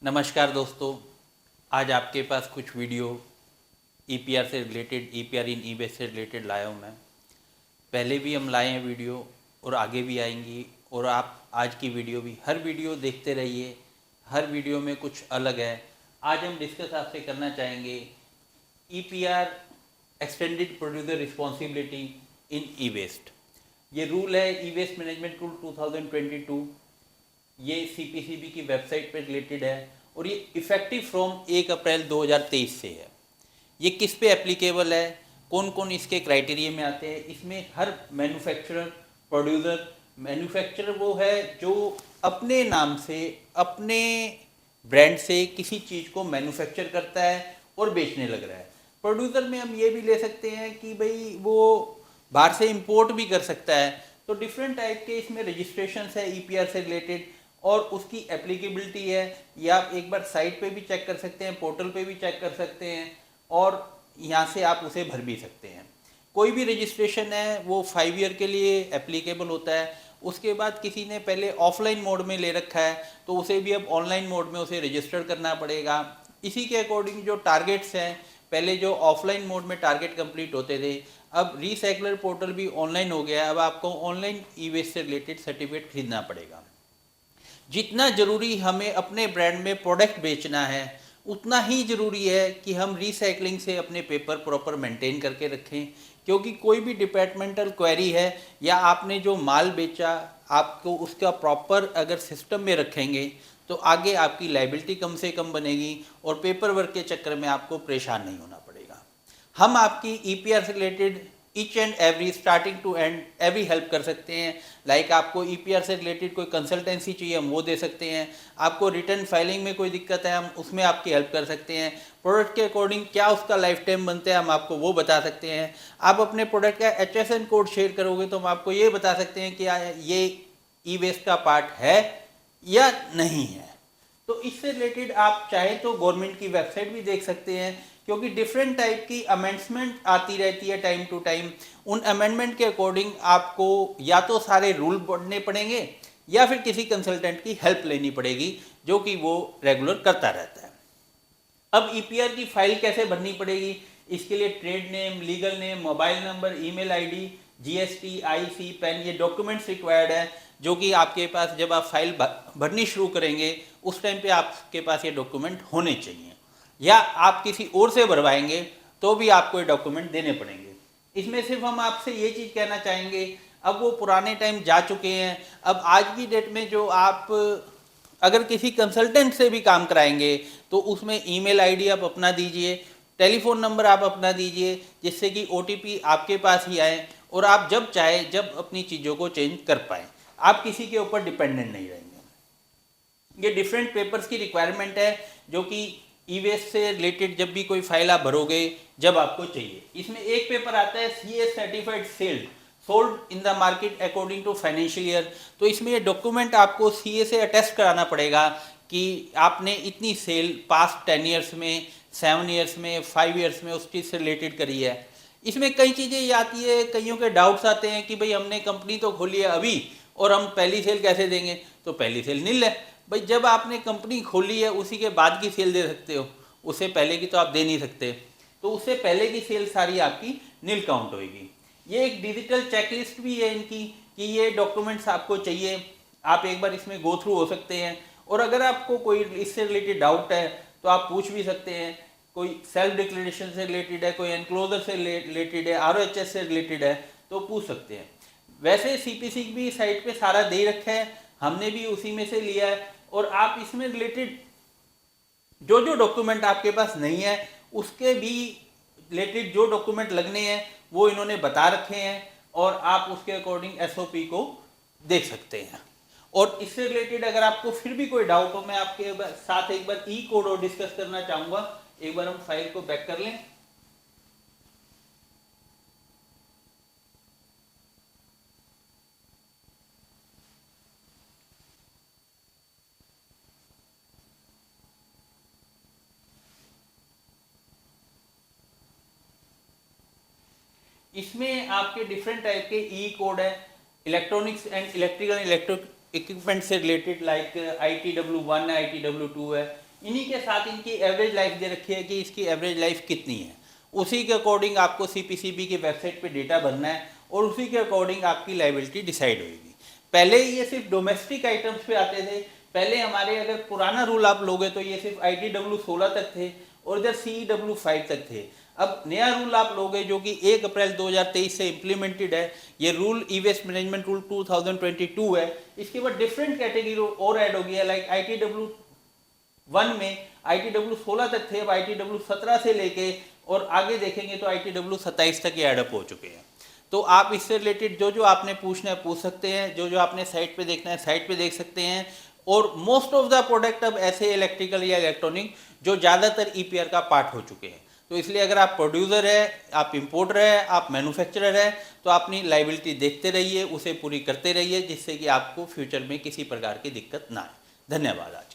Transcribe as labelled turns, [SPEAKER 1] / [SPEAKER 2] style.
[SPEAKER 1] नमस्कार दोस्तों, आज आपके पास कुछ वीडियो ईपीआर से रिलेटेड, ईपीआर इन ईबेस से रिलेटेड लाया हूँ मैं। पहले भी हम लाए हैं वीडियो और आगे भी आएंगी, और आप आज की वीडियो भी हर वीडियो देखते रहिए। हर वीडियो में कुछ अलग है। आज हम डिस्कस आपसे करना चाहेंगे EPR extended producer responsibility in e waste. ये रूल है ई वेस्ट मैनेजमेंट रूल 2022। ये सीपीसीबी की वेबसाइट पर रिलेटेड है और ये इफ़ेक्टिव फ्रॉम 1 अप्रैल 2023 से है। ये किस पे एप्लीकेबल है, कौन कौन इसके क्राइटेरिया में आते हैं। इसमें हर मैन्युफैक्चरर वो है जो अपने नाम से, अपने ब्रांड से किसी चीज़ को मैन्युफैक्चर करता है और बेचने लग रहा है। प्रोड्यूसर में हम ये भी ले सकते हैं कि भाई वो बाहर से इंपोर्ट भी कर सकता है। तो डिफरेंट टाइप के इसमें रजिस्ट्रेशन है ईपीआर से रिलेटेड, और उसकी एप्लीकेबिलिटी है ये आप एक बार साइट पे भी चेक कर सकते हैं, पोर्टल पे भी चेक कर सकते हैं, और यहाँ से आप उसे भर भी सकते हैं। कोई भी रजिस्ट्रेशन है वो 5 ईयर के लिए एप्लीकेबल होता है। उसके बाद किसी ने पहले ऑफलाइन मोड में ले रखा है तो उसे भी अब ऑनलाइन मोड में उसे रजिस्टर करना पड़ेगा। इसी के अकॉर्डिंग जो टारगेट्स हैं, पहले जो ऑफलाइन मोड में टारगेट कंप्लीट होते थे, अब रीसाइक्लर पोर्टल भी ऑनलाइन हो गया है। अब आपको ऑनलाइन ई वेस्ट से रिलेटेड सर्टिफिकेट खरीदना पड़ेगा। जितना ज़रूरी हमें अपने ब्रांड में प्रोडक्ट बेचना है, उतना ही ज़रूरी है कि हम रीसाइकलिंग से अपने पेपर प्रॉपर मेंटेन करके रखें। क्योंकि कोई भी डिपार्टमेंटल क्वेरी है या आपने जो माल बेचा, आपको उसका प्रॉपर अगर सिस्टम में रखेंगे तो आगे आपकी लाइबिलिटी कम से कम बनेगी और पेपर वर्क के चक्कर में आपको परेशान नहीं होना पड़ेगा। हम आपकी ईपीआर से related each and every, starting to end every help कर सकते हैं। लाइक आपको ईपीआर से रिलेटेड कोई कंसल्टेंसी चाहिए, हम वो दे सकते हैं। आपको रिटर्न फाइलिंग में कोई दिक्कत है, हम उसमें आपकी हेल्प कर सकते हैं। प्रोडक्ट के अकॉर्डिंग क्या उसका लाइफ टाइम बनता है, हम आपको वो बता सकते हैं। आप अपने प्रोडक्ट का HSN कोड शेयर करोगे तो हम आपको ये बता सकते हैं कि ये ई वेस्ट का पार्ट है या नहीं है। तो इससे रिलेटेड आप चाहे तो गवर्नमेंट की वेबसाइट भी देख सकते हैं, क्योंकि डिफरेंट टाइप की अमेंडमेंट आती रहती है टाइम टू टाइम। उन अमेंडमेंट के अकॉर्डिंग आपको या तो सारे रूल पढ़ने पड़ेंगे या फिर किसी कंसल्टेंट की हेल्प लेनी पड़ेगी, जो कि वो रेगुलर करता रहता है। अब ईपीआर की फाइल कैसे भरनी पड़ेगी, इसके लिए trade name, legal name, mobile number, email ID, GST, IC, pan, ये डॉक्यूमेंट्स रिक्वायर्ड है, जो कि आपके पास जब आप फाइल भरनी शुरू करेंगे उस टाइम पे आपके पास ये डॉक्यूमेंट होने चाहिए। या आप किसी और से भरवाएंगे तो भी आपको ये डॉक्यूमेंट देने पड़ेंगे। इसमें सिर्फ हम आपसे ये चीज़ कहना चाहेंगे, अब वो पुराने टाइम जा चुके हैं। अब आज की डेट में जो आप अगर किसी कंसल्टेंट से भी काम कराएंगे तो उसमें ईमेल आईडी आप अपना दीजिए, टेलीफोन नंबर आप अपना दीजिए, जिससे कि ओटीपी आपके पास ही आए और आप जब चाहे जब अपनी चीज़ों को चेंज कर पाएँ। आप किसी के ऊपर डिपेंडेंट नहीं रहेंगे। ये डिफरेंट पेपर्स की रिक्वायरमेंट है, जो कि ई वेस्ट से रिलेटेड जब भी कोई फाइल आप भरोगे जब आपको चाहिए। इसमें एक पेपर आता है CA certified sold sold in the market according to financial year. तो इसमें ये डॉक्यूमेंट आपको CA से अटेस्ट कराना पड़ेगा कि आपने इतनी सेल पास्ट 10 ईयर्स में, 7 ईयर्स में, 5 ईयर्स में उस चीज़ से रिलेटेड करी है। इसमें कई चीज़ें ये आती है, कईयों के डाउट्स आते हैं कि भाई हमने कंपनी तो खोली है अभी और हम पहली सेल कैसे देंगे। तो पहली सेल नील है भाई, जब आपने कंपनी खोली है उसी के बाद की सेल दे सकते हो, उससे पहले की तो आप दे नहीं सकते। तो उससे पहले की सेल सारी आपकी नील काउंट होगी। ये एक डिजिटल चेकलिस्ट भी है इनकी कि ये डॉक्यूमेंट्स आपको चाहिए, आप एक बार इसमें गो थ्रू हो सकते हैं। और अगर आपको कोई इससे रिलेटेड डाउट है तो आप पूछ भी सकते हैं। कोई सेल्फ डिक्लेरेशन से रिलेटेड है, कोई एनक्लोजर से रिलेटेड है, ROHS से रिलेटेड है तो पूछ सकते हैं। वैसे CPC भी साइट पे सारा दे रखा है, हमने भी उसी में से लिया है। और आप इसमें रिलेटेड जो जो डॉक्यूमेंट आपके पास नहीं है उसके भी रिलेटेड जो डॉक्यूमेंट लगने हैं वो इन्होंने बता रखे हैं, और आप उसके अकॉर्डिंग SOP को देख सकते हैं। और इससे रिलेटेड अगर आपको फिर भी कोई डाउट हो, मैं आपके साथ एक बार ई कोड और डिस्कस करना चाहूंगा। एक बार हम फाइल को बैक कर लें। इसमें आपके डिफरेंट टाइप के ई कोड है, electronics and electrical electric equipment से रिलेटेड, लाइक ITW1 है, ITW2 है। इन्हीं के साथ इनकी एवरेज लाइफ दे रखी है कि इसकी एवरेज लाइफ कितनी है। उसी के अकॉर्डिंग आपको सीपीसीबी की वेबसाइट पे डेटा भरना है और उसी के अकॉर्डिंग आपकी लाइबिलिटी डिसाइड होगी। पहले ये सिर्फ डोमेस्टिक आइटम्स पे आते थे। पहले हमारे अगर पुराना रूल आप लोगे तो ये सिर्फ ITW 16 तक थे और इधर CEW 5 तक थे। अब नया रूल आप लोगे जो कि 1 अप्रैल 2023 से इम्प्लीमेंटेड है, ये रूल ई वेस्ट मैनेजमेंट रूल 2022 है। इसके बाद डिफरेंट कैटेगरी और ऐड हो गई है, लाइक ITW 1 में ITW 16 तक थे, अब ITW 17 से लेके और आगे देखेंगे तो ITW 27 तक ये एडअप हो चुके हैं। तो आप इससे रिलेटेड जो जो आपने पूछना है पूछ सकते हैं, जो जो आपने साइट पे देखना है साइट पे देख सकते हैं। और मोस्ट ऑफ द प्रोडक्ट अब ऐसे इलेक्ट्रिकल या इलेक्ट्रॉनिक जो ज़्यादातर EPR का पार्ट हो चुके हैं। तो इसलिए अगर आप प्रोड्यूसर है, आप इंपोर्टर है, आप मैन्युफैक्चरर है, तो अपनी लाइबिलिटी देखते रहिए, उसे पूरी करते रहिए, जिससे कि आपको फ्यूचर में किसी प्रकार की दिक्कत ना आए। धन्यवाद। आज